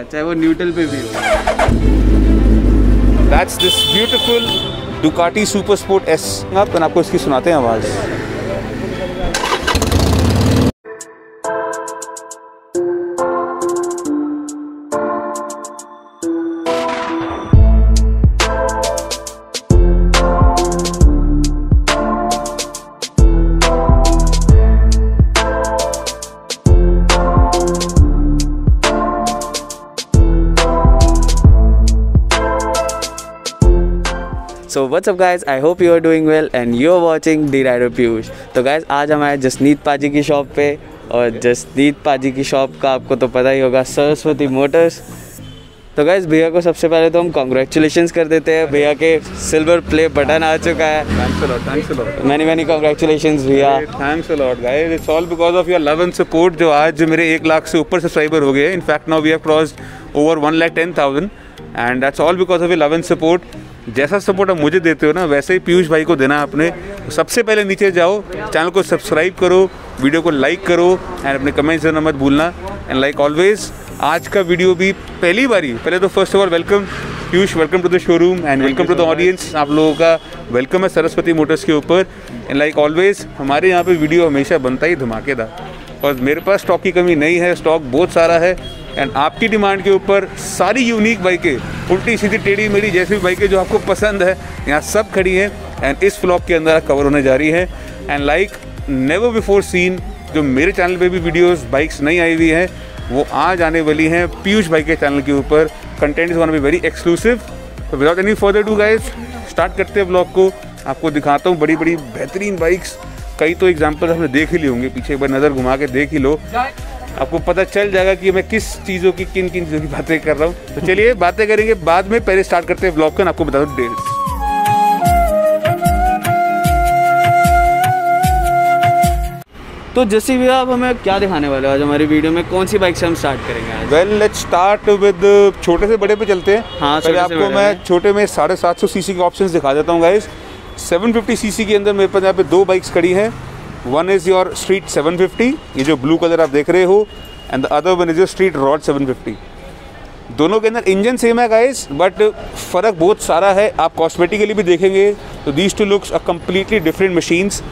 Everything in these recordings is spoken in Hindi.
चाहे वो न्यूट्रल पे भी हो। That's this beautiful Ducati Super Sport S। आपको इसकी सुनाते हैं आवाज़। So what's up guys, I hope you are doing well and you are watching The Rider Piyush। तो guys आज हम आए जसनीत पाजी की शॉप पे, और जसनीत पाजी की शॉप का आपको तो पता ही होगा, सरस्वती मोटर्स। तो गाइस भैया को सबसे पहले तो हम कॉन्ग्रेचुलेशंस कर देते हैं, भैया के सिल्वर प्ले बटन आ चुका है। Thanks a lot. Many congratulations भैया। Thanks a lot guys, it's all because of your love and support. जो आज मेरे 1 लाख से ऊपर सब्सक्राइबर हो गए। In fact now we have crossed over 1,10,000 and that's all because of your love and support. जैसा सपोर्ट आप मुझे देते हो ना, वैसे ही पीयूष भाई को देना आपने। सबसे पहले नीचे जाओ, चैनल को सब्सक्राइब करो, वीडियो को लाइक करो एंड अपने कमेंट्स देना मत भूलना। एंड लाइक ऑलवेज आज का वीडियो भी पहली बारी, पहले तो first of all welcome Piyush, welcome to the showroom and welcome to the audience. आप लोगों का वेलकम है सरस्वती मोटर्स के ऊपर। एंड लाइक ऑलवेज हमारे यहाँ पे वीडियो हमेशा बनता ही धमाकेदार, और मेरे पास स्टॉक की कमी नहीं है, स्टॉक बहुत सारा है। एंड आपकी डिमांड के ऊपर सारी यूनिक बाइकें, उल्टी सीधी टेढ़ी मेढ़ी जैसी भी बाइकें जो आपको पसंद है, यहाँ सब खड़ी हैं एंड इस व्लॉग के अंदर कवर होने जा रही है। And like never before seen, जो मेरे चैनल पे भी वीडियोस बाइक्स नहीं आई हुई हैं, वो आज आने वाली हैं पीयूष भाई के चैनल के ऊपर। Content is gonna be very exclusive. तो without any further do guys, start करते हैं व्लॉग को। आपको दिखाता हूँ बड़ी बड़ी बेहतरीन बाइक्स। कई तो एग्जाम्पल आपने देख ही लिए होंगे, पीछे एक बार नज़र घुमा के देख ही लो, आपको पता चल जाएगा कि मैं किस चीज़ों की किन चीज़ों की बातें कर रहा हूँ। तो चलिए बातें करेंगे बाद में, पहले स्टार्ट करते हैं व्लॉग को। आपको बता दूँ डिटेल्स। तो जैसे भी आप हमें क्या दिखाने वाले हो आज हमारी वीडियो में, कौन सी बाइक से हम स्टार्ट करेंगे आज? वेल लेट्स स्टार्ट विद छोटे से बड़े पे चलते हैं। हाँ, पहले आपको मैं छोटे में 750 सीसी के ऑप्शंस दिखा देता हूँ गाइस। 750 सीसी के अंदर मेरे पास यहाँ पे 2 बाइक्स खड़ी हैं। वन इज़ योर स्ट्रीट 750, ये जो ब्लू कलर आप देख रहे हो, and the other one is your street rod 750। दोनों के अंदर इंजन सेम है गाइस, बट फ़र्क बहुत सारा है। आप कॉस्मेटिकली भी देखेंगे तो these two looks a completely different machines.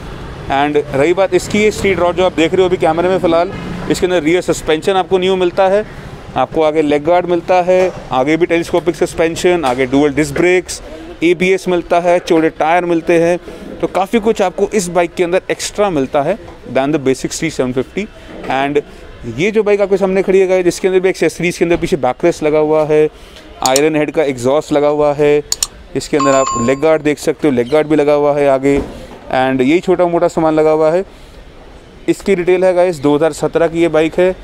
And रही बात इसकी स्ट्रीट रॉड जो आप देख रहे हो अभी कैमरे में फ़िलहाल, इसके अंदर रियर सस्पेंशन आपको न्यू मिलता है, आपको आगे लेग गार्ड मिलता है, आगे भी टेलीस्कोपिक सस्पेंशन, आगे डुअल डिस्क ब्रेक्स, ABS मिलता है, चौड़े टायर मिलते हैं। तो काफ़ी कुछ आपको इस बाइक के अंदर एक्स्ट्रा मिलता है than the basic street 750। And ये जो बाइक आपके सामने खड़ी है जिसके अंदर भी एक्सेसरीज़ के अंदर पीछे बैकरेस्ट लगा हुआ है, आयरन हेड का एग्जॉस्ट लगा हुआ है, इसके अंदर आप लेग गार्ड देख सकते हो, लेग गार्ड भी लगा हुआ है आगे, एंड यही छोटा मोटा सामान लगा हुआ है। इसकी डिटेल है गाइस 2017 की ये बाइक है,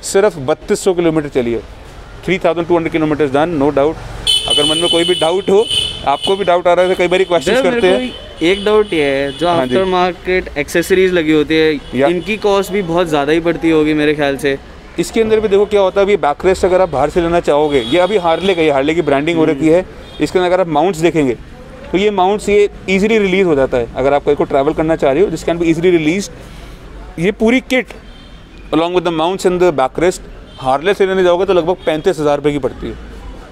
सिर्फ 3200 किलोमीटर चली है, 3200 किलोमीटर डन, नो डाउट। अगर मन में कोई भी डाउट हो, आपको भी डाउट आ रहा है तो कई बार क्वेश्चन करते हैं। एक डाउट ये है, जो आफ्टर मार्केट एक्सेसरीज लगी होती है, इनकी कॉस्ट भी बहुत ज़्यादा ही पड़ती होगी मेरे ख्याल से। इसके अंदर भी देखो क्या होता है, अभी बैकरेस्ट अगर आप बाहर से लेना चाहोगे, ये अभी हार्ले की ब्रांडिंग हो रखी है। इसके अंदर अगर आप माउंट्स देखेंगे तो ये माउंट्स ये ईजिली रिलीज़ हो जाता है। अगर आप कहीं को ट्रैवल करना चाह रहे हो, this can be easily release. ये पूरी kit along with the mounts and the backrest Harley से लेने जाओगे तो लगभग 35,000 रुपये की पड़ती है।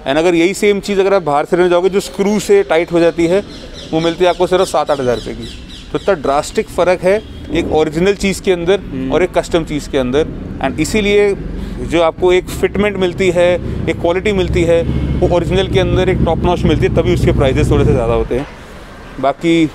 एंड अगर यही सेम चीज़ अगर आप बाहर से लेने जाओगे जो स्क्रू से टाइट हो जाती है, वो मिलती है आपको सिर्फ 7-8 हज़ार रुपये की। तो इतना ड्रास्टिक फ़र्क है एक ओरिजिनल चीज़ के अंदर और एक कस्टम चीज़ के अंदर। एंड इसीलिए जो आपको एक फिटमेंट मिलती है, एक क्वालिटी मिलती है, वो ओरिजिनल के अंदर एक टॉप नॉच मिलती है, तभी उसके प्राइजेस थोड़े से ज़्यादा होते हैं। बाकी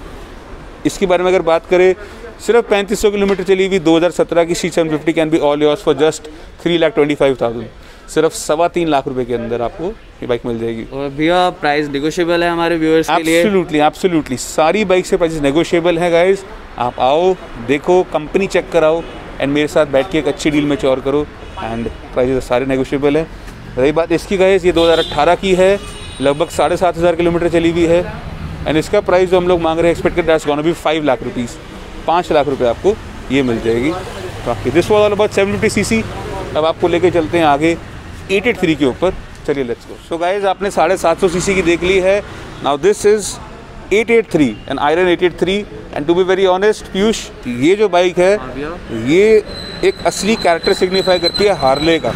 इसके बारे में अगर बात करें, सिर्फ 3500 किलोमीटर चली हुई 2017 की street 750 can be all yours for just 3,25,000। सिर्फ 3.25 लाख रुपए के अंदर आपको ये बाइक मिल जाएगी। और भैया प्राइस नेगोशिएबल है हमारे व्यूअर्स के लिए? एब्सोल्युटली सारी बाइक से प्राइस नेगोशिएबल है गाइस। आप आओ, देखो, कंपनी चेक कराओ एंड मेरे साथ बैठ के एक अच्छी डील में चौर करो, एंड प्राइस सारे नेगोशिएबल है। रही बात इसकी गाइस, ये 2018 की है, लगभग 7,500 किलोमीटर चली हुई है, एंड इसका प्राइस जो हम लोग मांग रहे हैं expected that's gonna be 5 lakh rupees. 5 lakh रुपये आपको ये मिल जाएगी। बाकी this was all about 750 CC. अब आपको लेके चलते हैं आगे 883 के ऊपर। चलिए लेट्स गो। सो गाइज आपने 750 सीसी की देख ली है। Now this is 883 an iron 883। And to be very honest Piyush, ये जो बाइक है ये एक असली कैरेक्टर सिग्निफाई करती है हार्ले का।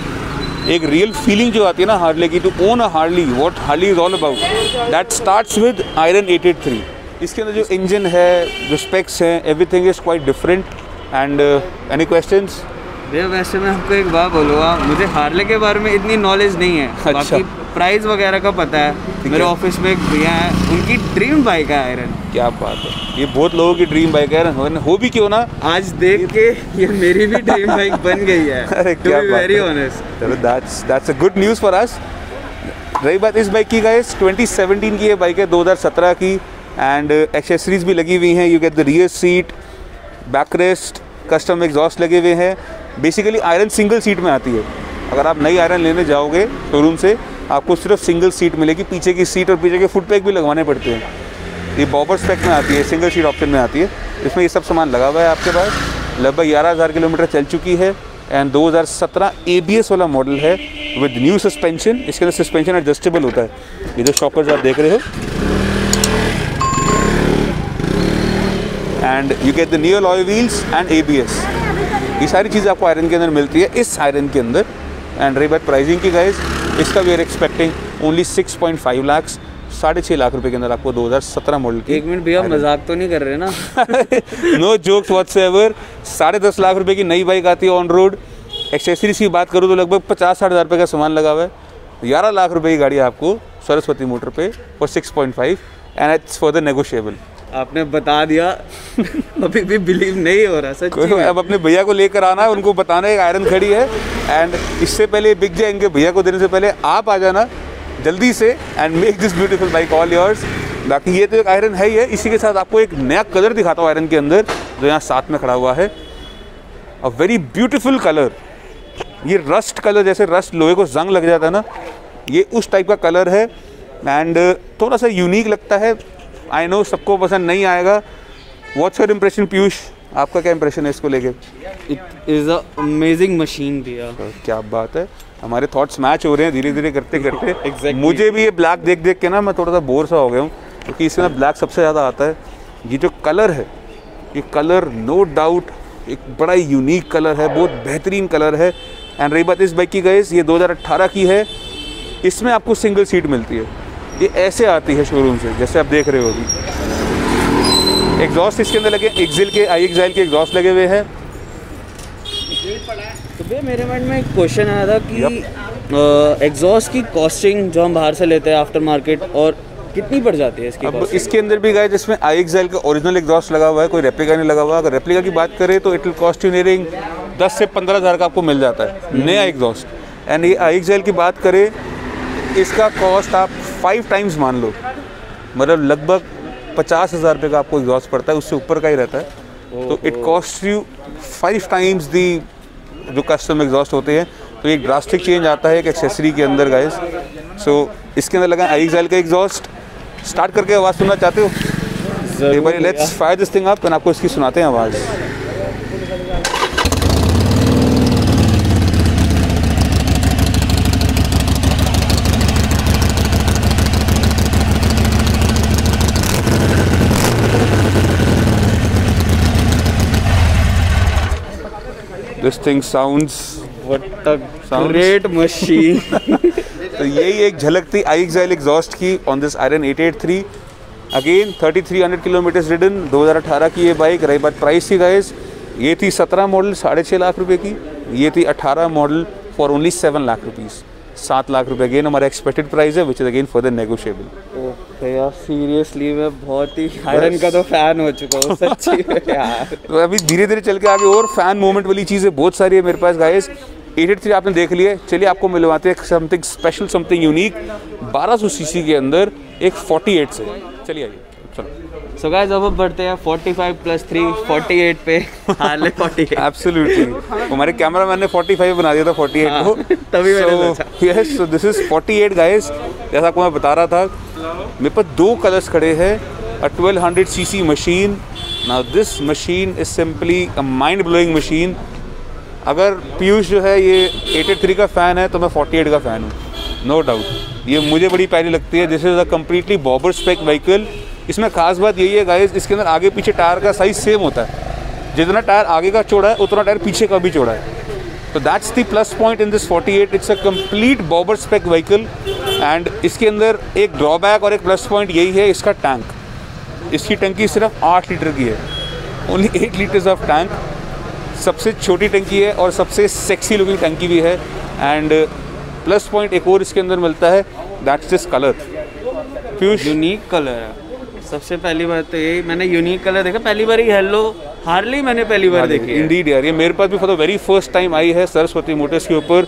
एक रियल फीलिंग जो आती है ना हार्ले की, to own a Harley, what Harley is all about, that starts with iron 883। इसके अंदर जो इंजन है, जो स्पेक्स हैं, everything is quite different. And any questions? भैया वैसे मैं आपको एक बात बोलूँगा, मुझे हार्ले के बारे में इतनी नॉलेज नहीं है। अच्छा। बाकी प्राइस वगैरह का पता है। मेरे ऑफिस में एक भैया है, उनकी ड्रीम बाइक है आयरन। क्या बात है, ये बहुत लोगों की ड्रीम बाइक है, हो भी क्यों ना। आज देख के ये मेरी भी ड्रीम बाइक बन गई है। अरे क्या बात है, वेरी ऑनेस्ट। चलो that's a good news for us. रही बात इस बाइक की गाइस, 2017 की ये बाइक है, 2017 की। एंड एक्सेसरीज भी लगी हुई हैं। You get the rear seat, back rest, custom exhaust लगे हुए हैं। बेसिकली आयरन सिंगल सीट में आती है। अगर आप नई आयरन लेने जाओगे शोरूम से, आपको सिर्फ सिंगल सीट मिलेगी। पीछे की सीट और पीछे के फुट पैक भी लगवाने पड़ते हैं। ये बॉबर स्पेक में आती है, सिंगल सीट ऑप्शन में आती है। इसमें ये सब सामान लगा हुआ है आपके पास। लगभग 11,000 किलोमीटर चल चुकी है। एंड 2017 ABS वाला मॉडल है विद न्यू सस्पेंशन। इसके अंदर सस्पेंशन एडजस्टेबल होता है। ये जो शॉकर्स आप देख रहे हो, and you get the new alloy wheels and ABS। ये सारी चीज़ें आपको आयरन के अंदर मिलती है, इस आयरन के अंदर। एंड रही बात प्राइसिंग की गाइस, इसका we are expecting only 6.5 lakh, 6.5 lakh रुपए के अंदर आपको 2017 मॉडल की। एक मिनट भैया, मजाक तो नहीं कर रहे ना? No jokes व्हाटसएवर। 10.5 लाख रुपए की नई बाइक आती है ऑन रोड। एक्सेसरीज की बात करूँ तो लगभग 50-60 हज़ार रुपये का सामान लगा हुआ है। 11 लाख रुपए की गाड़ी आपको सरस्वती मोटर पे और 6.5, and it's for the negotiable. आपने बता दिया। अभी भी बिलीव नहीं हो रहा सच। अब अपने भैया को लेकर आना है, उनको बताना है एक आयरन खड़ी है। एंड इससे पहले बिक जाएंगे, भैया को देने से पहले आप आ जाना जल्दी से and make this beautiful bike all yours. बाकी ये तो एक आयरन है ही है। इसी के साथ आपको एक नया कलर दिखाता हूँ आयरन के अंदर, जो यहाँ साथ में खड़ा हुआ है। A very beautiful colour. ये रस्ट कलर, जैसे रस्ट लोहे को जंग लग जाता है ना, ये उस टाइप का कलर है। एंड थोड़ा सा यूनिक लगता है। आई नो सबको पसंद नहीं आएगा। व्हाट्स योर इम्प्रेशन पीयूष, आपका क्या इंप्रेशन है इसको लेके? It is a amazing machine भैया। क्या बात है, हमारे थॉट्स मैच हो रहे हैं धीरे धीरे करते करते। Exactly. मुझे भी ये ब्लैक देख देख के ना मैं थोड़ा सा बोर सा हो गया हूँ, क्योंकि इसमें ना ब्लैक सबसे ज़्यादा आता है। ये जो कलर है, ये कलर नो डाउट एक बड़ा ही यूनिक कलर है, बहुत बेहतरीन कलर है। एंड रही बात इस बाइक की गाइस, ये 2018 की है। इसमें आपको सिंगल सीट मिलती है। ये ऐसे आती है शोरूम से, जैसे आप देख रहे हो अभी। एग्जॉस्ट इसके अंदर लगे एक्सिल के, iExile के एग्जॉस्ट लगे हुए हैं। तो भैया मेरे माइंड में एक क्वेश्चन आया था कि एग्जॉस्ट की कॉस्टिंग जो हम बाहर से लेते हैं आफ्टर मार्केट, और कितनी पड़ जाती है इसकी? अब इसके अंदर भी गाइस इसमें iExile का ओरिजिनल एग्जॉस्ट लगा हुआ है, कोई रेप्लिका नहीं लगा हुआ। अगर रेप्लिका की बात करें तो it will cost you nearing 10 से 15 हज़ार का आपको मिल जाता है नया एग्जॉस्ट। एंड ये iExile की बात करें, इसका कॉस्ट आप 5 टाइम्स मान लो, मतलब लगभग 50,000 रुपये का आपको एग्जॉस्ट पड़ता है, उससे ऊपर का ही रहता है। तो it cost you 5 times the जो कस्टम एग्जॉस्ट होते हैं। तो एक ड्रास्टिक चेंज आता है एक एक्सेसरी के अंदर गाइस। सो इसके अंदर लगा iExile का एग्जॉस्ट। स्टार्ट करके आवाज़ सुनना चाहते हो? एक बार let's fire this thing up, and आपको इसकी सुनाते हैं आवाज़। This thing sounds What a great machine. तो यही एक झलक थी iExile एग्जॉस्ट की on this iron 883। Again 3300 kilometre ridden, 2018 की ये बाइक। रही बात प्राइस की गाइस, ये थी 17 मॉडल 6.5 लाख रुपए की। ये थी 18 model for only 7 lakh rupees, 7 lakh रुपए। अगेन हमारा एक्सपेक्टेड प्राइस है, विच is again further negotiable. Okay यार, सीरियसली मैं बहुत ही आयरन का तो फैन हो चुका हूँ सच्ची में यार। तो अभी धीरे धीरे चल के आगे और फैन मोमेंट वाली चीज़ें बहुत सारी है मेरे पास गाइस। 883 आपने देख लिया, चलिए आपको मिलवाते हैं something special, something unique 1200 CC के अंदर एक 48 से। चलिए आइए, चलो। सो गाइस अब बढ़ते हैं 45 + 3 48 पे। हार्ले 48। एब्सोल्युटली, हमारे कैमरामैन ने 45 बना दिया था 48 को, तभी मैंने सोचा। Yes, so this is 48 guys. जैसा आपको मैं बता रहा था, मेरे पास 2 कलर्स खड़े हैं। अ 1200 CC machine. Now this machine is simply a mind blowing machine. अगर पीयूष जो है ये 883 का फ़ैन है तो मैं 48 का फ़ैन हूँ, नो डाउट। ये मुझे बड़ी प्यारी लगती है। This is a completely bobber spec vehicle. इसमें खास बात यही है गाइस, इसके अंदर आगे पीछे टायर का साइज़ सेम होता है। जितना टायर आगे का चौड़ा है उतना टायर पीछे का भी चौड़ा है। तो that's the plus point in this 48. It's a complete bobber spec vehicle and इसके अंदर एक ड्रॉबैक और एक प्लस पॉइंट यही है इसका टैंक. इसकी टंकी सिर्फ 8 लीटर की है, ओनली 8 लीटर्स ऑफ टैंक. सबसे छोटी टंकी है और सबसे सेक्सी लुकिंग टंकी भी है. एंड प्लस पॉइंट एक और इसके अंदर मिलता है, that's this colour. Piyush, unique colour है. सबसे पहली बात तो ये मैंने यूनिक कलर देखा, पहली बार ही येलो हार्ली मैंने पहली बार देखी है. इंडीड यार, ये मेरे पास भी for the very first time I है सरस्वती मोटर्स के ऊपर.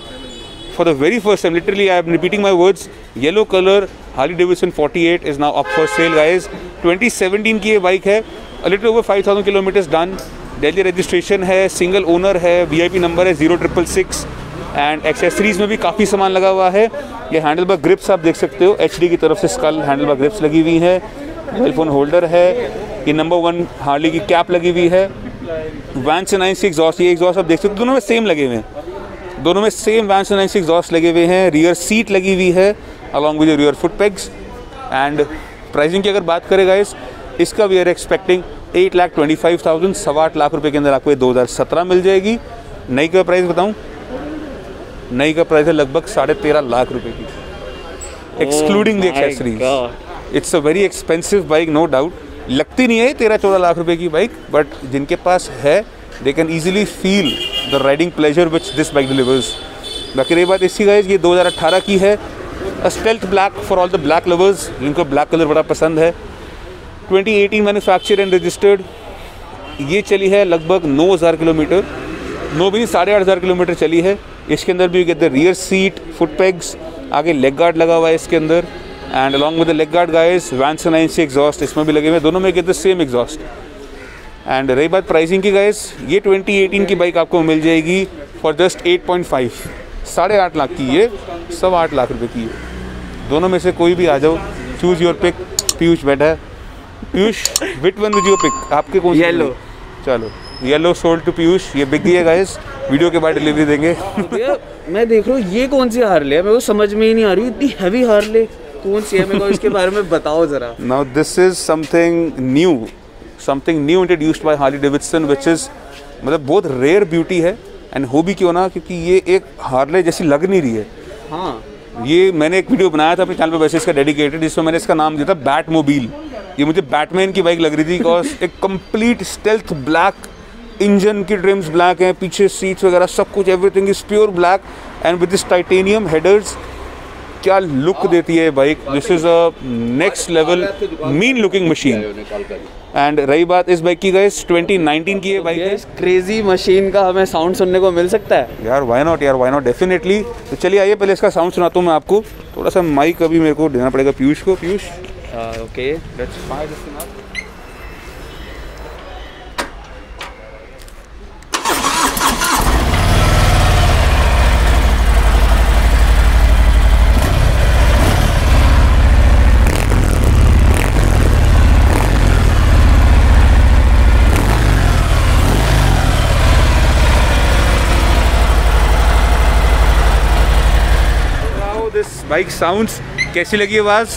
For the very first time, literally I am repeating my words, yellow colour Harley Davidson 48 is now up for sale guys. 2017 की ये बाइक है, a little over 5000 kilometres done. Delhi registration है, सिंगल ओनर है, VIP नंबर है 0666 एंड एक्सेसरीज में भी काफ़ी सामान लगा हुआ है. ये हैंडल बार ग्रिप्स आप देख सकते हो, HD की तरफ से स्कल हैंडल बार ग्रिप्स लगी हुई है. मोबाइल फ़ोन होल्डर है, ये नंबर 1 हार्ली की कैप लगी हुई है. वैंस 96 एग्जॉस्ट, ये एग्जॉस्ट आप देख सकते हो दोनों में सेम लगे हुए हैं, दोनों में सेम वैंस 96 एग्जॉस्ट लगे हुए हैं. रियर सीट लगी हुई है along with rear foot pegs. And pricing की अगर बात करें गाइस, इसका वी आर एक्सपेक्टिंग 8,25,000, 8.25 लाख रुपए के अंदर आपको ये 2017 मिल जाएगी. नई का प्राइस बताऊं, नई का प्राइस है लगभग 13.5 लाख रुपए की, excluding the accessories. It's a very expensive bike, no doubt. लगती नहीं है 13-14 लाख रुपए की बाइक, बट जिनके पास है they can easily feel the riding pleasure which this bike delivers. बाकी रही बात इसकी गाइस, ये 2018 की है. A stealth black for all the black lovers, जिनको ब्लैक कलर बड़ा पसंद है. 2018 मैन्युफैक्चर एंड रजिस्टर्ड. ये चली है लगभग 9,000 किलोमीटर, 9 भी 8,500 किलोमीटर चली है. इसके अंदर भी get the rear seat, foot pegs, आगे लेग गार्ड लगा हुआ है इसके अंदर. And along with the leg guard guys, Vance 96 exhaust इसमें भी लगे हुए, दोनों में get the same exhaust. And रही बात प्राइसिंग की गाइस, ये 2018 की बाइक आपको मिल जाएगी फॉर जस्ट 8.5, 8.5 लाख की. ये 8.25 लाख रुपए की है. दोनों में से कोई भी आ जाओ, चूज़ योर पिक. पीयूष बैठा है. Piyush, which one with your pick? आपके कौन? येलो. चलो, येलो सोल्ड टू पीयूष. ये बिक गई है गाइस, वीडियो के बाद डिलीवरी देंगे. मैं देख रहा हूँ ये कौन सी हार्ले है, मेरे को समझ में ही नहीं आ रही. इतनी हैवी हार्ले कौन सी है, मेरे को इसके बारे में बताओ जरा. Now this is something new introduced by Harley Davidson which is मतलब बहुत रेयर ब्यूटी है. एंड हो भी क्यों ना, क्योंकि ये एक हार्ले जैसी लग नहीं रही है. हाँ, ये मैंने एक वीडियो बनाया था अपने चैनल पे वैसे इसका डेडिकेटेड, जिसमें मैंने इसका नाम दिया था बैट मोबाइल. ये मुझे बैटमैन की बाइक लग रही थी, बिकॉज एक कंप्लीट स्टेल्थ ब्लैक, इंजन की ट्रिम्स ब्लैक हैं, पीछे सीट्स वगैरह सब कुछ, everything is pure black. And with this titanium headers, क्या लुक देती है bike. This is a next level mean looking machine. And रही बात इस बाइक की गाइस, 2019 की ये बाइक है. क्रेजी मशीन का हमें साउंड सुनने को मिल सकता है यार. व्हाई नॉट यार, व्हाई नॉट, डेफिनेटली. तो चलिए आइए पहले इसका साउंड सुनाता हूँ मैं आपको. थोड़ा सा माइक अभी मेरे को देना पड़ेगा पीयूष को. Piyush, okay, let's fire this thing up. Bike sounds कैसी लगी आवाज़?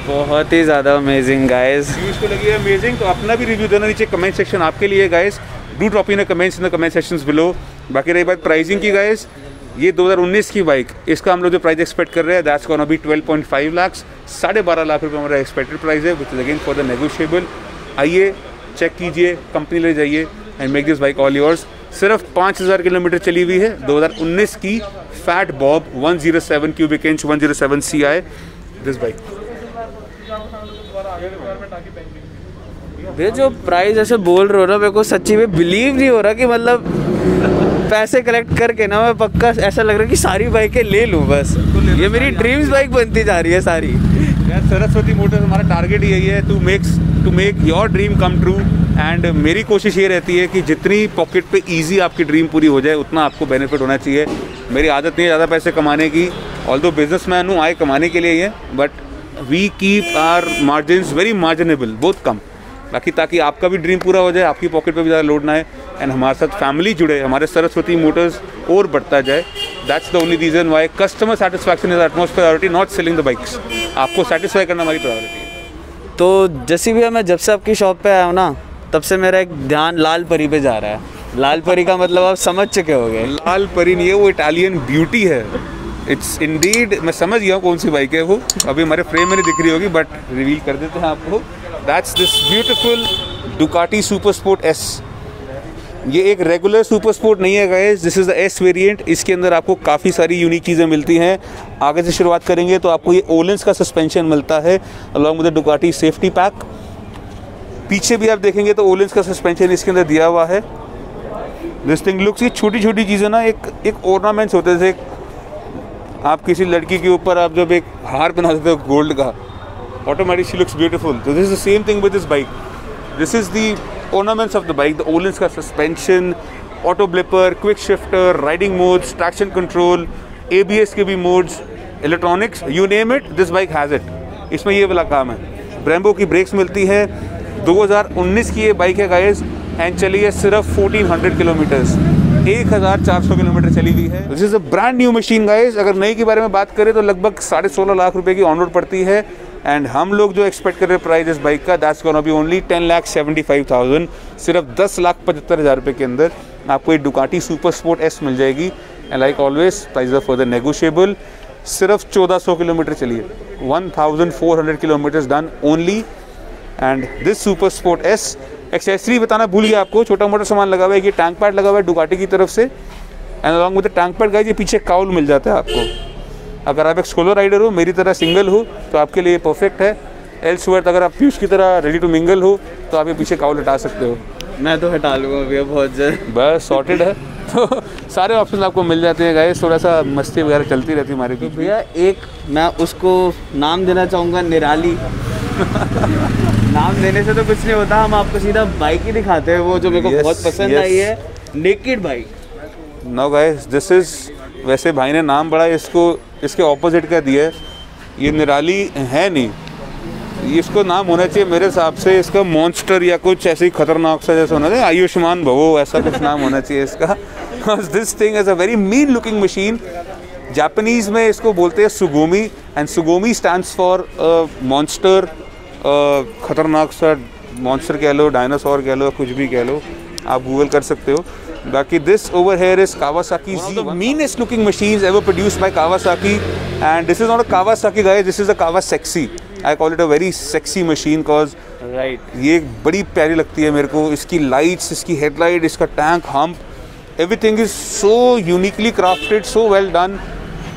बहुत ही ज़्यादा अमेजिंग गाइस. पीयूष को लगी है अमेजिंग. तो अपना भी रिव्यू देना नीचे कमेंट सेक्शन आपके लिए guys. Do drop in comments in the comment sections below. बाकी रही बात प्राइसिंग की गाइस, ये 2019 की बाइक, इसका हम लोग जो प्राइस एक्सपेक्ट कर रहे हैं that's gonna be 12.5 lakh, 12.5 lakh रुपये हमारा एक्सपेक्टेड प्राइस है, which is again for the negotiable. आइए चेक कीजिए, कंपनी ले जाइए and make this bike all yours. सिर्फ 5,000 किलोमीटर चली हुई है. 2019 की fat Bob 107 cubic inch 107 CI this bike. भैया जो प्राइस ऐसे बोल रहे हो ना, मेरे को सच्ची में बिलीव नहीं हो रहा कि मतलब पैसे कलेक्ट करके ना मैं पक्का ऐसा लग रहा है कि सारी बाइकें ले लूँ बस. ये मेरी ड्रीम्स बाइक बनती जा रही है सारी. यार सरस्वती मोटर्स हमारा टारगेट ही यही है, to make your dream come true. And मेरी कोशिश ये रहती है कि जितनी पॉकेट पे इजी आपकी ड्रीम पूरी हो जाए उतना आपको बेनिफिट होना चाहिए. मेरी आदत नहीं है ज़्यादा पैसे कमाने की, ऑल्दो बिजनेसमैन हूँ, आए कमाने के लिए ही है, but we keep our margins very marginable, बहुत कम, बाकी ताकि आपका भी ड्रीम पूरा हो जाए, आपकी पॉकेट पे भी ज़्यादा लोड ना है एंड हमारे साथ फैमिली जुड़े, हमारे सरस्वती मोटर्स और बढ़ता जाए. That's the only reason why customer satisfaction is utmost priority, not selling the bikes. आपको सेटिस्फाई करना हमारी प्रायोरिटी है. तो जैसी भैया मैं जब से आपकी शॉप पे आया हूँ ना, तब से मेरा एक ध्यान लाल परी पे जा रहा है. लाल परी का मतलब आप समझ चुके होगे। लाल परी नहीं है, वो इटालियन ब्यूटी है। इट्स इंडीड, मैं समझ गया हूँ कौन सी बाइक है वो, अभी हमारे फ्रेम में नहीं दिख रही होगी बट रिवील कर देते हैं आपको। That's this beautiful Ducati super sport S. ये एक रेगुलर सुपर स्पोर्ट नहीं है guys, this is the S variant. इसके अंदर आपको काफ़ी सारी यूनिक चीज़ें मिलती हैं। आगे से शुरुआत करेंगे तो आपको ये ओलेंस का सस्पेंशन मिलता है along with the Ducati safety pack. पीछे भी आप देखेंगे तो ओलेंस का सस्पेंशन इसके अंदर दिया हुआ है। दिस थिंग लुक्स, ये छोटी छोटी चीज़ें ना एक ऑर्नामेंट्स होते थे। आप किसी लड़की के ऊपर आप जब एक हार बना देते हो गोल्ड का, ऑटोमेटिक शी लुक्स ब्यूटीफुल। तो this is the same thing with this bike. This is the ornaments of the bike, the Öhlins का suspension, auto blipper, quick shifter, riding modes, traction control, ABS के भी modes, electronics, you name it, this bike has it। इसमें ये वाला काम है। Brembo की brakes मिलती है। 2019 की ये बाइक है गाइस एंड चली है सिर्फ 1400 किलोमीटर्स, 1400 किलोमीटर चली हुई है। This is a brand new machine guys. अगर नई के बारे में बात करें तो लगभग 16.5 लाख रुपए की ऑन रोड पड़ती है एंड हम लोग जो एक्सपेक्ट कर रहे हैं प्राइस इस बाइक का, दैट्स गोना बी ओनली 10,75,000। सिर्फ 10,75,000 रुपये के अंदर आपको ये डुकाटी सुपर स्पोर्ट एस मिल जाएगी। And like always price are further negotiable. सिर्फ 1400 किलोमीटर चलिए, 1400 kilometres done only. And this super sport S, accessory बताना भूल गया आपको, छोटा मोटा सामान लगा हुआ है। ये टैंक पैड लगा हुआ है डुकाटी की तरफ से and along with the tank pad guys ये पीछे काउल मिल जाता है आपको। अगर आप एक सोलो राइडर हो, मेरी तरह सिंगल हो, तो आपके लिए परफेक्ट है। एल्सवेयर अगर आप पीयूष की तरह रेडी टू मिंगल हो तो आप ये पीछे काउल हटा सकते हो। मैं तो हटा लूँगा भैया बहुत जल्द, बस सॉर्टेड है। तो सारे ऑप्शन आपको मिल जाते हैं गाइस। थोड़ा सा मस्ती वगैरह चलती रहती है हमारे तो भैया एक मैं उसको नाम देना चाहूँगा, निराली। नाम देने से तो कुछ नहीं होता, हम आपको सीधा बाइक ही दिखाते हैं, वो जो मेरे को बहुत पसंद आई है, naked bike. No guys, this is, वैसे भाई ने नाम बड़ा इसको इसके ऑपोजिट का दिया है। ये निराली है नहीं, इसको नाम होना चाहिए मेरे हिसाब से इसका मॉन्स्टर या कुछ ऐसे ही खतरनाक सा जैसा होना चाहिए, आयुष्मान भवो ऐसा कुछ नाम होना चाहिए इसका। This thing is a very mean looking machine. Japanese में इसको बोलते हैं सुगोमी एंड सुगोमी स्टैंड्स फॉर मॉन्स्टर, खतरनाक सा मॉन्स्टर कह लो, डायनासोर कह लो, कुछ भी कह लो, आप गूगल कर सकते हो। बाकी this over here is Kawasaki Z, the meanest looking machines ever produced by Kawasaki, and this is not a Kawasaki guys, this is a Kawasaki। I call it a very sexy machine cause ये बड़ी प्यारी लगती है मेरे को। इसकी लाइट्स, इसकी हेडलाइट, इसका tank hump, everything is so uniquely crafted, so well done।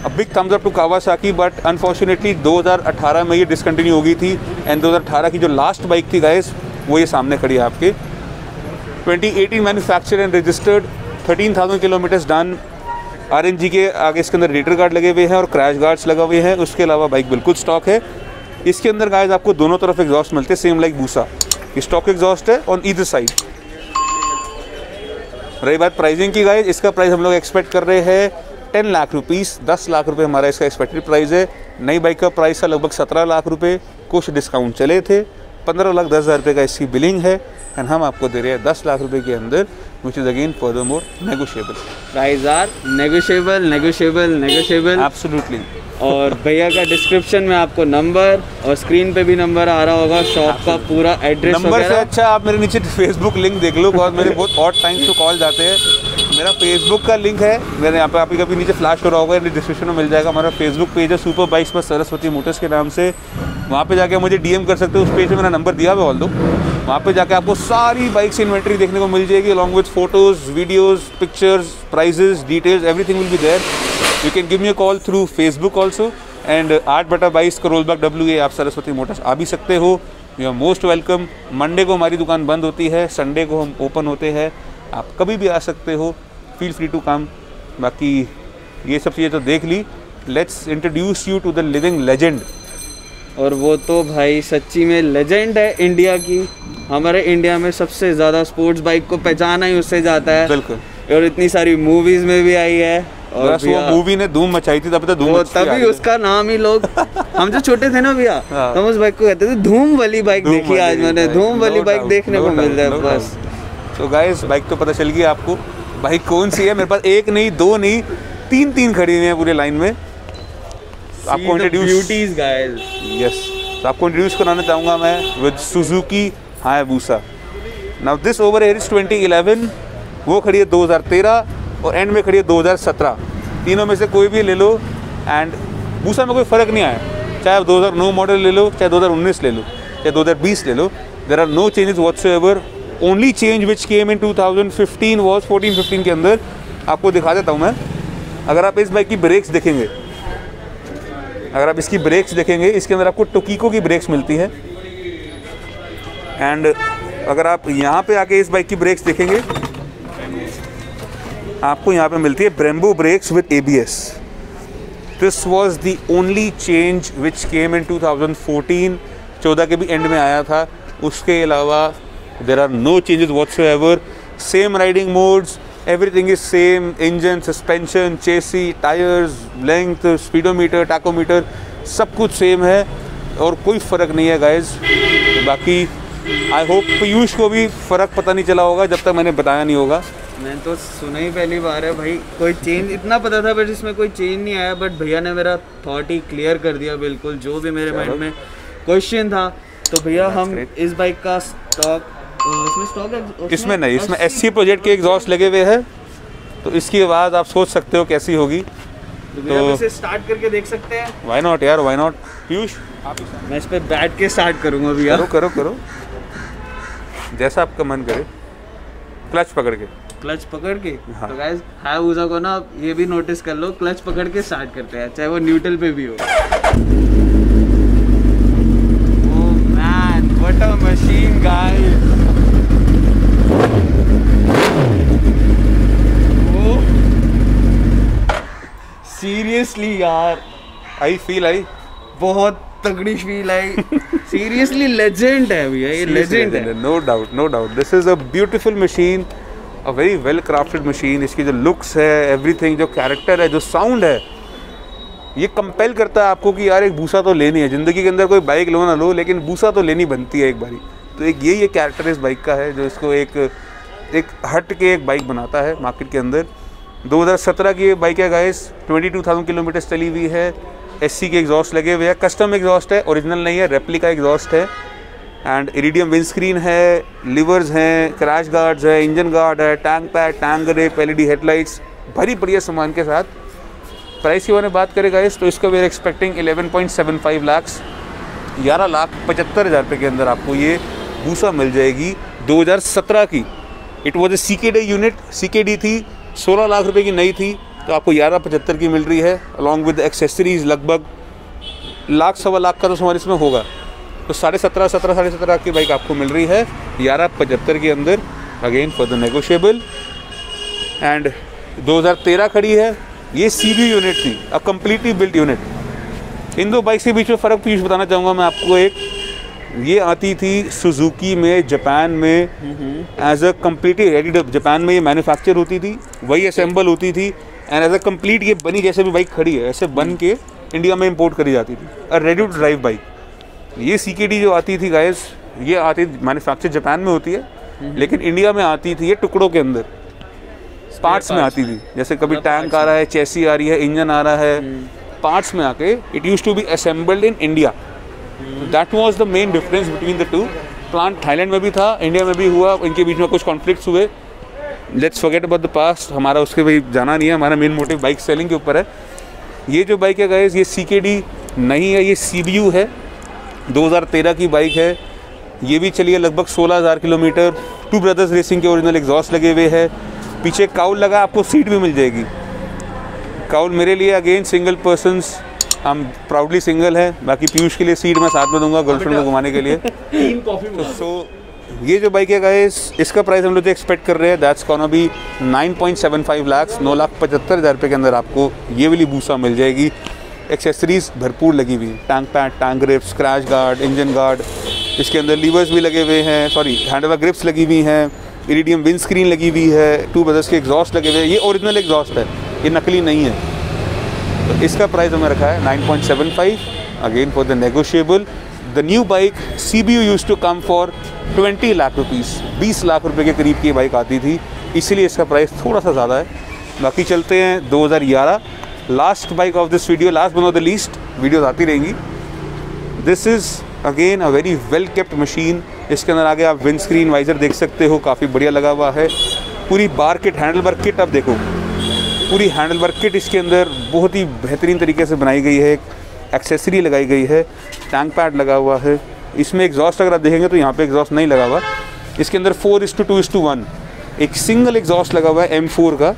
A big thumbs up to Kawasaki, but unfortunately 2018 में ये डिसकंटिन्यू हो गई थी एंड 2018 की जो लास्ट बाइक थी गाइस वो ये सामने खड़ी है आपके। 2018 manufacture and registered, 13,000 kilometres done. RNG के आगे इसके अंदर रेडर गार्ड लगे हुए हैं और क्रैश गार्ड्स लगे हुए हैं। उसके अलावा बाइक बिल्कुल स्टॉक है। इसके अंदर गाइस आपको दोनों तरफ एग्जॉस्ट मिलते हैं, सेम लाइक बूसा। स्टॉक एग्जॉस्ट है ऑन ईदर साइड। रही बात प्राइसिंग की गाइस, इसका प्राइस हम लोग एक्सपेक्ट कर रहे हैं 10 लाख रुपीज़, 10 लाख रुपए हमारा इसका एक्सपेक्टेड प्राइस है। नई बाइक का प्राइस था लगभग 17 लाख रुपए, कुछ डिस्काउंट चले थे, 15,10,000 रुपये का इसकी बिलिंग है एंड हम आपको दे रहे हैं 10 लाख रुपए के अंदर, which is again further more negotiable. Price are negotiable, negotiable, negotiable, absolutely. और भैया का डिस्क्रिप्शन में आपको नंबर और स्क्रीन पे भी नंबर आ रहा होगा, शॉप का पूरा एड्रेस नंबर से अच्छा आप मेरे नीचे फेसबुक लिंक देख लो, और मेरे बहुत ऑड टाइम्स तो कॉल जाते हैं। मेरा फेसबुक का लिंक है, मेरे यहाँ पे आप कभी नीचे फ्लैश हो रहा होगा, डिस्क्रिप्शन में मिल जाएगा। हमारा फेसबुक पेज है सुपर बाइक्स पर सरस्वती मोटर्स के नाम से, वहाँ पे जाके मुझे DM कर सकते हो। उस पेज में मेरा नंबर दिया हुआ है ऑल दो, वहाँ पे जाके आपको सारी बाइक्स इन्वेंट्री देखने को मिल जाएगी along with photos, videos, pictures, prices, details, everything will be there. You can give me a call through Facebook also and 8/22 Karol Bagh WA आप सरस्वती मोटर्स आ भी सकते हो। You are most welcome. Monday को हमारी दुकान बंद होती है, संडे को हम ओपन होते हैं, आप कभी भी आ सकते हो, फील फ्री टू कम। बाकी ये सब चीज़ें तो देख ली, let's introduce you to the living legend. और वो तो भाई सच्ची में लेजेंड है इंडिया की। हमारे इंडिया में सबसे ज़्यादा स्पोर्ट्स बाइक को पहचाना ही उससे जाता है। बिल्कुल। और इतनी सारी मूवीज़ में भी आई है, और वो मूवी ने धूम मचाई थी, तभी उसका नाम ही लोग हम जो छोटे थे ना भैया, हम उस बाइक को कहते थे धूम वाली बाइक। देखी आज मैंने धूम वाली बाइक देखने को मिल रहा है बस। तो गाइस बाइक तो पता चल गया आपको, बाइक कौन सी है। मेरे पास एक नहीं, दो नहीं, तीन खड़ी हुई है पूरे लाइन में। आपको इंट्रोड्यूस गाइस, यस, तो आपको इंट्रोड्यूस कराना चाहूँगा मैं with Suzuki Hayabusa. Now this over here is 2011 वो खड़ी है 2013 और एंड में खड़ी है 2017। तीनों में से कोई भी ले लो एंड बूसा में कोई फ़र्क नहीं आया, चाहे आप 2009 मॉडल ले लो, चाहे 2019 ले लो, चाहे 2020 ले लो, there are no changes whatsoever. Only change which came in 2015 was 14-15 के अंदर, आपको दिखा देता हूँ मैं। अगर आप इस बाइक की ब्रेक्स देखेंगे, अगर आप इसकी ब्रेक्स देखेंगे, इसके अंदर आपको टोकीको की ब्रेक्स मिलती है। एंड अगर आप यहाँ पे आके इस बाइक की ब्रेक्स देखेंगे, आपको यहाँ पे मिलती है Brembo brakes with ABS। This was the only change which came in 2014, 14 के भी एंड में आया था। उसके अलावा there are no changes whatsoever. Same riding modes, everything is same, engine, suspension, chassis, tyres, length, speedometer, tachometer, सब कुछ सेम है और कोई फ़र्क नहीं है गाइज। बाकी आई होप पीयूष को भी फ़र्क पता नहीं चला होगा जब तक मैंने बताया नहीं होगा। मैंने तो सुना ही पहली बार है भाई, कोई चेंज इतना पता था बट इसमें कोई चेंज नहीं आया। बट भैया ने मेरा थॉट ही क्लियर कर दिया बिल्कुल, जो भी मेरे माइंड में क्वेश्चन था। तो भैया हम इस बाइक का स्टॉक, इसमें स्टॉक है? इसमें नहीं, इसमें SC प्रोजेक्ट के एग्जॉस्ट लगे हुए हैं, तो इसकी आवाज़ आप सोच सकते हो कैसी होगी। तो इसे स्टार्ट करके देख सकते हैं? व्हाई नॉट यार, व्हाई नॉट। पीयूष मैं इस पे बैठ के स्टार्ट करूंगा भैया। करो जैसा आपका मन करे, क्लच पकड़ के। क्लच पकड़ के? हाँ। तो गाइस हायाबुसा को ना ये भी नोटिस कर लो, क्लच पकड़ के स्टार्ट करते हैं, चाहे वो न्यूट्रल पे भी हो। Oh man, what a machine guys. Seriously यार, आई बहुत तगड़ी फील आई। सीरियसली लेजेंड है भैया, ये लेजेंड है। No doubt this is a beautiful machine, a very well crafted machine. इसकी जो लुक्स है, एवरीथिंग, जो कैरेक्टर है, जो साउंड है, ये कंपेल करता है आपको कि यार एक बूसा तो लेनी है ज़िंदगी के अंदर। कोई बाइक लो ना लो, लेकिन बूसा तो लेनी बनती है एक बारी। तो एक ये कैरेक्टर इस बाइक का है जो इसको एक हट के एक बाइक बनाता है मार्केट के अंदर। 2017 की ये बाइक है गाइस, 22,000 किलोमीटर चली हुई है। SC के एग्जॉस्ट लगे हुए हैं, कस्टम एग्जॉस्ट है, ओरिजिनल नहीं है, रेप्लिका एग्जॉस्ट है। एंड इरिडियम विंडस्क्रीन है, लिवर्स हैं, क्रैश गार्ड्स है, इंजन गार्ड है, tank pad, tank grip, LED headlights, भरी बढ़िया सामान के साथ। प्राइस की मैंने बात करें गाइस, तो इसका वी आर एक्सपेक्टिंग 11.75 लाख, 11,75,000 रुपये के अंदर आपको ये बूसा मिल जाएगी। 2017 की it was a CKD unit, CKD थी, 16 लाख रुपए की नई थी, तो आपको 11,75 की मिल रही है अलॉन्ग विद एक्सेसरीज। लगभग लाख सवा लाख का तो सामान इसमें होगा, तो 17.5 की बाइक आपको मिल रही है 11,75 के अंदर, again for the negotiable. And 2013 खड़ी है, ये CBU यूनिट थी, अ कम्प्लीटली बिल्ट यूनिट। इन दो बाइक के बीच में फ़र्क पीछे बताना चाहूँगा मैं आपको। एक ये आती थी सुजुकी में, जापान में as a completely ready, Japan में ये मैन्युफैक्चर होती थी, वही असेंबल होती थी, एंड एज अ कम्प्लीट ये बनी जैसे भी बाइक खड़ी है ऐसे बन के इंडिया में इंपोर्ट करी जाती थी, अ रेडी टू ड्राइव बाइक। ये CKD जो आती थी गाइस, ये आती मैन्युफैक्चर जापान में होती है, लेकिन इंडिया में आती थी ये टुकड़ों के अंदर, पार्ट्स में आती थी। जैसे कभी टैंक आ रहा है, चेसी आ रही है, इंजन आ रहा है, पार्ट्स में आके it used to be assembled in India. That was the main difference between the two. Plant Thailand में भी था, इंडिया में भी हुआ, इनके बीच में कुछ कॉन्फ्लिक्ट्स हुए। Let's forget about the past, हमारा उसके भाई जाना नहीं है, हमारा मेन मोटिव बाइक सेलिंग के ऊपर है। ये जो बाइक है गाइस, ये CKD नहीं है, ये CBU है, 2013 की बाइक है। ये भी चली है लगभग 16,000 किलोमीटर। टू ब्रदर्स रेसिंग के ओरिजिनल एग्जॉस्ट लगे हुए हैं, पीछे काउल लगा, आपको सीट भी मिल जाएगी। काउल मेरे लिए अगेन सिंगल पर्सन्स, हम प्राउडली सिंगल हैं, बाकी पीयूष के लिए सीट मैं साथ में दूंगा गर्लफ्रेंड को घुमाने के लिए। सो ये जो बाइक है गाइस, इसका प्राइस हम लोग एक्सपेक्ट कर रहे हैं, दैट्स गोना बी 9.75 लाख, 9,75,000 रुपये के अंदर आपको ये वाली बूसा मिल जाएगी। एक्सेसरीज भरपूर लगी हुई, tank pad, tank grip, scratch guard, engine guard, इसके अंदर लीवर्स भी लगे हुए हैं, सॉरी हैंडल ग्रिप्स लगी हुई हैं, इरिडियम विंड स्क्रीन लगी हुई है, टू ब्रदर्स के एग्जॉस्ट लगे हुए हैं। ये ओरिजिनल एग्जॉस्ट है, ये नकली नहीं है। तो इसका प्राइस हमें रखा है 9.75, again for the negotiable. The new bike CBU used to come for 20 lakh rupees, 20 lakh रुपए के करीब की बाइक आती थी, इसीलिए इसका प्राइस थोड़ा सा ज़्यादा है। बाकी चलते हैं 2011, last bike of this video, last but not the least, videos आती रहेंगी। This is again a very well kept machine. इसके अंदर आगे आप विंड स्क्रीन वाइजर देख सकते हो, काफ़ी बढ़िया लगा हुआ है। पूरी बार किट, हैंडल बार किट आप देखो, पूरी हैंडल बार किट इसके अंदर बहुत ही बेहतरीन तरीके से बनाई गई है। एक एक्सेसरी लगाई गई है, टैंक पैड लगा हुआ है। इसमें एग्जॉस्ट अगर आप देखेंगे तो यहाँ पे एग्जॉस्ट नहीं लगा हुआ। इसके अंदर 4:2:1 एक सिंगल एग्जॉस्ट लगा हुआ है M4 का,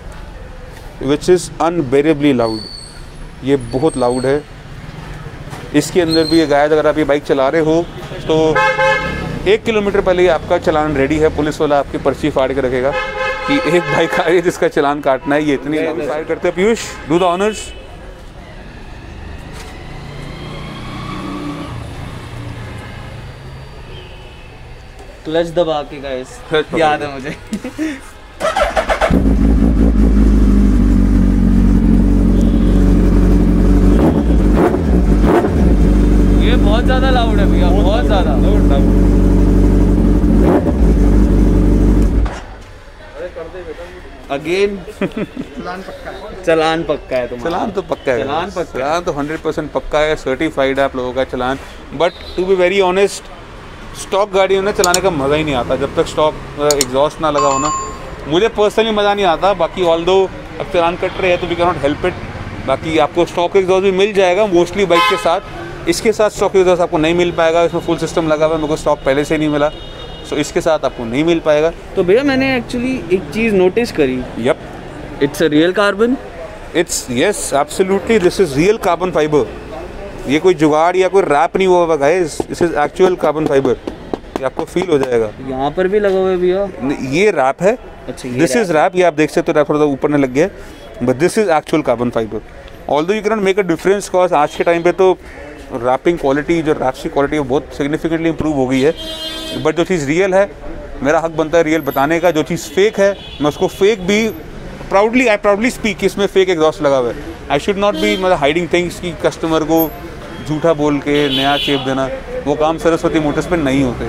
विच इज़ अनबेरेबली लाउड। ये बहुत लाउड है। इसके अंदर भी गाइस अगर आप ये बाइक चला रहे हो तो 1 किलोमीटर पहले ही आपका चालान रेडी है। पुलिस वाला आपकी पर्ची फाड़ के रखेगा कि एक बाइक आ रही है जिसका चालान काटना है। ये इतनी लाउड फायर करते हैं। Piyush, do the honours. Clutch दबा के गाइस याद है मुझे। ये बहुत ज्यादा लाउड है भैया, बहुत ज्यादा अगेन। चलान पक्का है तुम्हारा? चलान तो पक्का है, चलान तो 100% पक्का है, सर्टिफाइड है आप लोगों का challan. But to be very honest, stock गाड़ी में चलाने का मज़ा ही नहीं आता जब तक स्टॉक एग्जॉस्ट ना लगा हो ना। मुझे पर्सनली मज़ा नहीं आता। बाकी ऑल्दो अब चलान कट रहे हैं तो we can not help it. बाकी आपको स्टॉक एग्जॉस्ट भी मिल जाएगा मोस्टली बाइक के साथ। इसके साथ स्टॉक एग्जॉस्ट आपको नहीं मिल पाएगा। इसमें फुल सिस्टम लगा हुआ है, मेरे को स्टॉक पहले से नहीं मिला, सो इसके साथ आपको नहीं मिल पाएगा। तो भैया मैंने एक्चुअली एक चीज़ नोटिस करी। Yup, it's a real carbon. It's yes absolutely, this is real carbon fibre. ये कोई जुगाड़ या कोई रैप नहीं हुआ guys, this is actual carbon fibre. ये आपको फील हो जाएगा। यहाँ पर भी लगा हुआ है भैया। ये रैप है। अच्छा, दिस इज रैप। ये आप देख सकते हो रैप थोड़ा ऊपर में लग गया, but this is actual carbon fibre. Although you can not make a difference, because आज के टाइम पे तो रैपिंग क्वालिटी, जो रैप्स की क्वालिटी है बहुत सिग्निफिकेंटली इंप्रूव हो गई है। बट जो चीज़ रियल है, मेरा हक बनता है रियल बताने का। जो चीज़ फेक है मैं उसको फेक भी आई प्राउडली स्पीक, इसमें फेक एग्जॉस्ट लगा हुआ है। आई शुड नॉट बी मतलब हाइडिंग थिंग्स की कस्टमर को झूठा बोल के नया चेप देना। वो काम सरस्वती मोटर्स पे नहीं होते।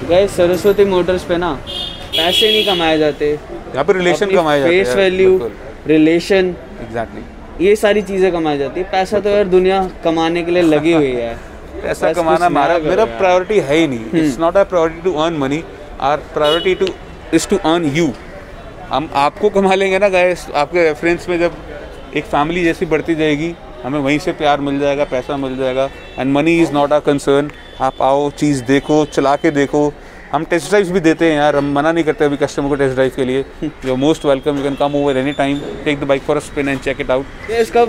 गाइस सरस्वती मोटर्स पे ना पैसे नहीं कमाए जाते, यहाँ पे रिलेशन कमाए जाते हैं। फेस वैल्यू, रिलेशन, एग्जैक्टली ये सारी चीज़ें कमाई जाती है। पैसा तो यार दुनिया कमाने के लिए लगी हुई है। पैसा कमाना मेरा प्रायोरिटी है ही नहीं। It's not a priority to earn money, our priority is to earn you. हम आपको कमा लेंगे ना गाइस, आपके रेफरेंस में जब एक फैमिली जैसी बढ़ती जाएगी, हमें वहीं से प्यार मिल जाएगा, पैसा मिल जाएगा। And money is not our concern. आप आओ, चीज़ देखो, चला के देखो। हम टेस्ट ड्राइव्स भी देते हैं यार, हम मना नहीं करते अभी कस्टमर को टेस्ट ड्राइव के लिए। You are most welcome, you can come over any time, take the bike for a spin and check it out. इसका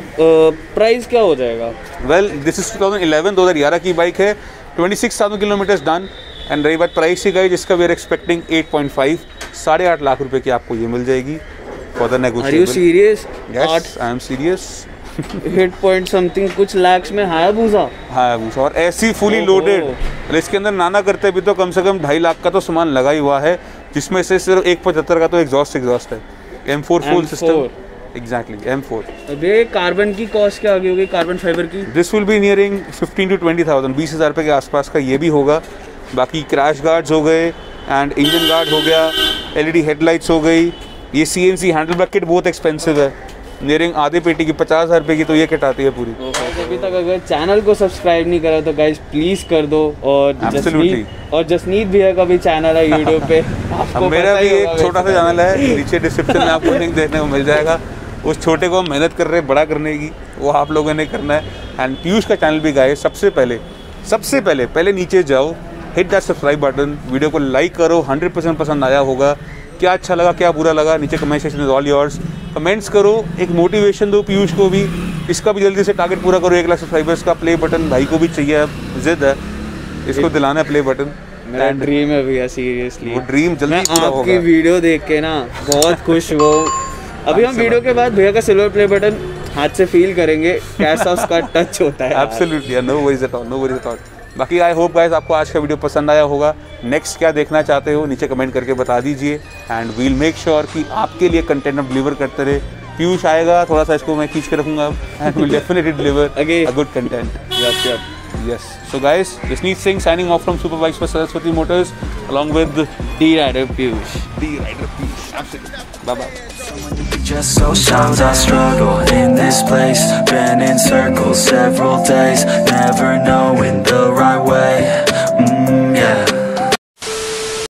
प्राइस क्या हो जाएगा? वेल दिस इज 2011 की बाइक है, 26,000 किलोमीटर्स डन। एंड रही बात प्राइस की गई, जिसका वी आर एक्सपेक्टिंग 8.5, 8.5 लाख रुपए की आपको ये मिल जाएगी for the negotiable. Are you serious? Yes, I am serious. 8 point something कुछ लाख्स में हायाबुसा। हायाबुसा और ऐसी फुली लोडेड। इसके अंदर नाना करते भी तो कम से कम 2.5 लाख का तो सामान लगा ही हुआ है, जिसमें से सिर्फ 1.75 का तो एग्जॉस्ट है। M4 full system. Exactly, M4। अबे कार्बन की कॉस्ट क्या आ गई होगी कार्बन फाइबर की? This will be nearing 15 to 20,000, 20,000 रुपये के आसपास का ये भी होगा। बाकी क्रैश गार्ड्स हो गए एंड इंजन गार्ड हो गया, LED हेडलाइट्स हो गई। ये CNC हैंडल बार किट बहुत एक्सपेंसिव है, नियरिंग आधे पेटी की 50,000 रुपये की तो ये किट आती है पूरी। अभी तक अगर चैनल को सब्सक्राइब नहीं करा तो गाइज प्लीज कर दो। और जसनीत भैया का भी चैनल है यूट्यूब पे। मेरा भी एक छोटा सा चैनल है, नीचे डिस्क्रिप्शन में आपको लिंक देखने को मिल जाएगा। उस छोटे को हम मेहनत कर रहे हैं बड़ा करने की, वो आप लोगों ने करना है। एंड पीयूष का चैनल भी गाइस, सबसे पहले नीचे जाओ, hit that subscribe button, video को लाइक करो। 100% पसंद आया होगा, क्या अच्छा लगा क्या बुरा लगा, नीचे comment section is all yours. Comments करो, एक मोटिवेशन दो पीयूष को भी, इसका भी जल्दी से टारगेट पूरा करो 1 लाख सब्सक्राइबर्स का। प्ले बटन भाई को भी चाहिए, अब जिद है, इसको दिलाना है प्ले बटन। मेरा ड्रीम है भैया, सीरियसली वो ड्रीम जल्दी पूरा होगा। आपकी वीडियो देख के ना बहुत खुश हो। अभी हम वीडियो के बाद भैया का सिल्वर प्ले बटन हाथ से फील करेंगे कैसा उसका टच होता है। Absolutely, no worries at all. बाकी आई होप गाइस आपको आज का वीडियो पसंद आया होगा। नेक्स्ट क्या देखना चाहते हो नीचे कमेंट करके बता दीजिए, एंड वील मेक श्योर कि आपके लिए कंटेंट हम डिलीवर करते रहे। पीयूष आएगा, थोड़ा सा इसको मैं खींच के रखूंगा, and will definitely deliver a good content. Yes. So guys, Jasneet Singh signing off from Super Bikes for Saraswati Motors along with D-Rider Piyush. Absolutely. Bye-bye. Just so sometimes I struggle in this place, been in circles several days, never knowing the right way. Yeah.